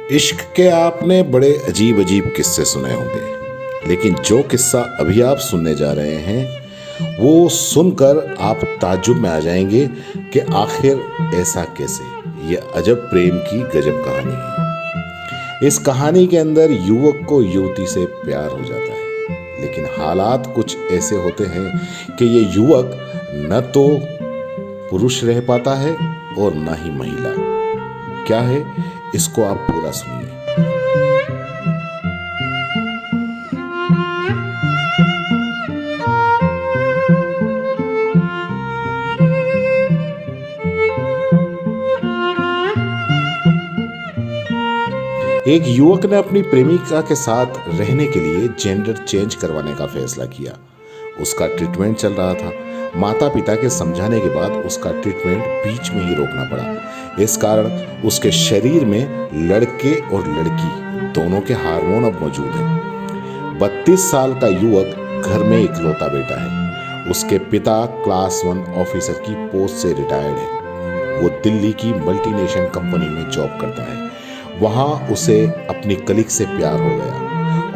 इश्क के आपने बड़े अजीब अजीब किस्से सुने होंगे, लेकिन जो किस्सा अभी आप सुनने जा रहे हैं वो सुनकर आप ताज्जुब में आ जाएंगे कि आखिर ऐसा कैसे। ये अजब प्रेम की गजब कहानी है। इस कहानी के अंदर युवक को युवती से प्यार हो जाता है, लेकिन हालात कुछ ऐसे होते हैं कि ये युवक न तो पुरुष रह पाता है और न ही महिला। क्या है, इसको आप पूरा सुनिए। एक युवक ने अपनी प्रेमिका के साथ रहने के लिए जेंडर चेंज करवाने का फैसला किया। उसका ट्रीटमेंट चल रहा था। माता पिता के समझाने के बाद उसका ट्रीटमेंट बीच में ही रोकना पड़ा। इस कारण उसके शरीर में लड़के और लड़की दोनों के हार्मोन अब मौजूद हैं। 32 साल का युवक घर में इकलौता बेटा है। उसके पिता क्लास 1 ऑफिसर की पोस्ट से रिटायर्ड है। वो दिल्ली की मल्टीनेशनल कंपनी में जॉब करता है। वहां उसे अपनी कलीग से प्यार हो गया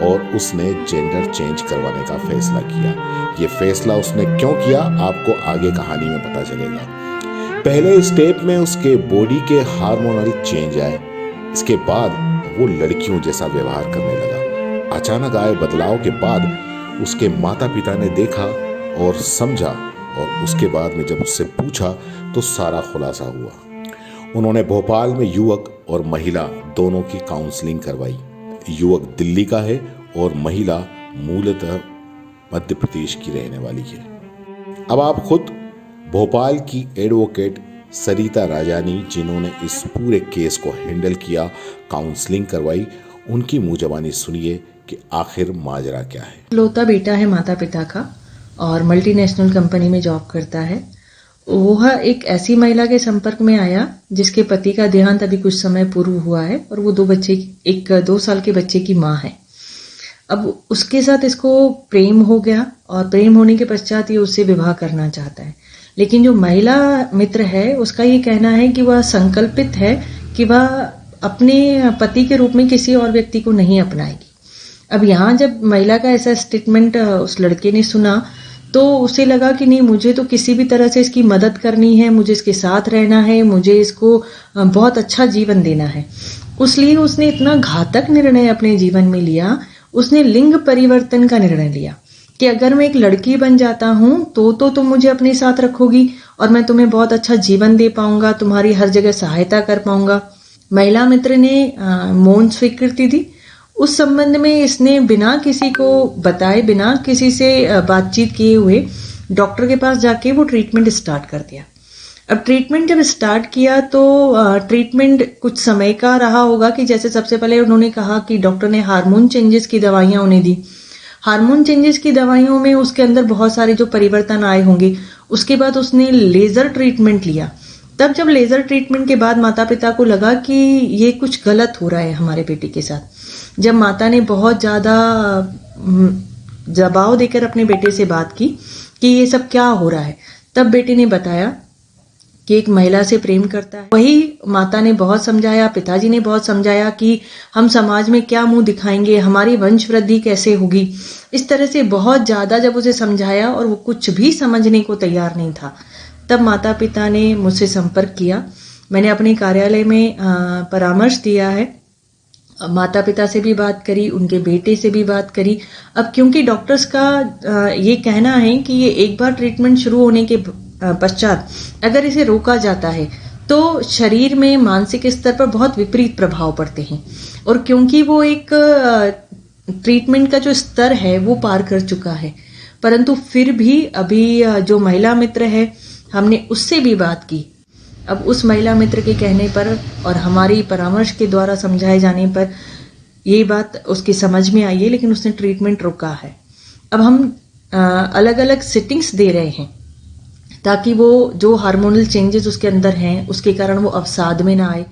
और उसने जेंडर चेंज करवाने का फैसला किया। ये फैसला उसने क्यों किया, आपको आगे कहानी में पता चलेगा। पहले स्टेप में उसके बॉडी के हार्मोनल चेंज आए। इसके बाद वो लड़कियों जैसा व्यवहार करने लगा। अचानक आए बदलाव के बाद उसके माता पिता ने देखा और समझा, और उसके बाद में जब उससे पूछा तो सारा खुलासा हुआ। उन्होंने भोपाल में युवक और महिला दोनों की काउंसलिंग करवाई। युवक दिल्ली का है और महिला मूलतः मध्य प्रदेश की रहने वाली है। अब आप खुद भोपाल की एडवोकेट सरिता राजानी, जिन्होंने इस पूरे केस को हैंडल किया, काउंसलिंग करवाई, उनकी मुंह जबानी सुनिए कि आखिर माजरा क्या है। इकलौता बेटा है माता पिता का और मल्टीनेशनल कंपनी में जॉब करता है। वह एक ऐसी महिला के संपर्क में आया जिसके पति का देहांत अभी कुछ समय पूर्व हुआ है और वो 2 साल के बच्चे की माँ है। अब उसके साथ इसको प्रेम हो गया और प्रेम होने के पश्चात ये उससे विवाह करना चाहता है। लेकिन जो महिला मित्र है उसका ये कहना है कि वह संकल्पित है कि वह अपने पति के रूप में किसी और व्यक्ति को नहीं अपनाएगी। अब यहाँ जब महिला का ऐसा स्टेटमेंट उस लड़के ने सुना तो उसे लगा कि नहीं, मुझे तो किसी भी तरह से इसकी मदद करनी है, मुझे इसके साथ रहना है, मुझे इसको बहुत अच्छा जीवन देना है। इसलिए उसने इतना घातक निर्णय अपने जीवन में लिया। उसने लिंग परिवर्तन का निर्णय लिया कि अगर मैं एक लड़की बन जाता हूं तो तुम मुझे अपने साथ रखोगी और मैं तुम्हें बहुत अच्छा जीवन दे पाऊंगा, तुम्हारी हर जगह सहायता कर पाऊंगा। महिला मित्र ने मौन स्वीकृति दी। उस संबंध में इसने बिना किसी को बताए, बिना किसी से बातचीत किए हुए डॉक्टर के पास जाके वो ट्रीटमेंट स्टार्ट कर दिया। अब ट्रीटमेंट जब स्टार्ट किया तो ट्रीटमेंट कुछ समय का रहा होगा कि जैसे सबसे पहले उन्होंने कहा कि डॉक्टर ने हार्मोन चेंजेस की दवाइयां उन्हें दी। हार्मोन चेंजेस की दवाइयों में उसके अंदर बहुत सारे जो परिवर्तन आए होंगे। उसके बाद उसने लेजर ट्रीटमेंट लिया। तब जब लेजर ट्रीटमेंट के बाद माता पिता को लगा कि ये कुछ गलत हो रहा है हमारे बेटे के साथ। जब माता ने बहुत ज्यादा दबाव देकर अपने बेटे से बात की कि ये सब क्या हो रहा है, तब बेटे ने बताया कि एक महिला से प्रेम करता है। वही माता ने बहुत समझाया, पिताजी ने बहुत समझाया कि हम समाज में क्या मुंह दिखाएंगे, हमारी वंश वृद्धि कैसे होगी। इस तरह से बहुत ज्यादा जब उसे समझाया और वो कुछ भी समझने को तैयार नहीं था, तब माता पिता ने मुझसे संपर्क किया। मैंने अपने कार्यालय में परामर्श दिया है, माता पिता से भी बात करी, उनके बेटे से भी बात करी। अब क्योंकि डॉक्टर्स का ये कहना है कि ये एक बार ट्रीटमेंट शुरू होने के पश्चात अगर इसे रोका जाता है तो शरीर में मानसिक स्तर पर बहुत विपरीत प्रभाव पड़ते हैं। और क्योंकि वो एक ट्रीटमेंट का जो स्तर है वो पार कर चुका है, परंतु फिर भी अभी जो महिला मित्र है हमने उससे भी बात की। अब उस महिला मित्र के कहने पर और हमारी परामर्श के द्वारा समझाए जाने पर ये बात उसकी समझ में आई है, लेकिन उसने ट्रीटमेंट रोका है। अब हम अलग अलग सिटिंग्स दे रहे हैं ताकि वो जो हार्मोनल चेंजेस उसके अंदर हैं उसके कारण वो अवसाद में ना आए।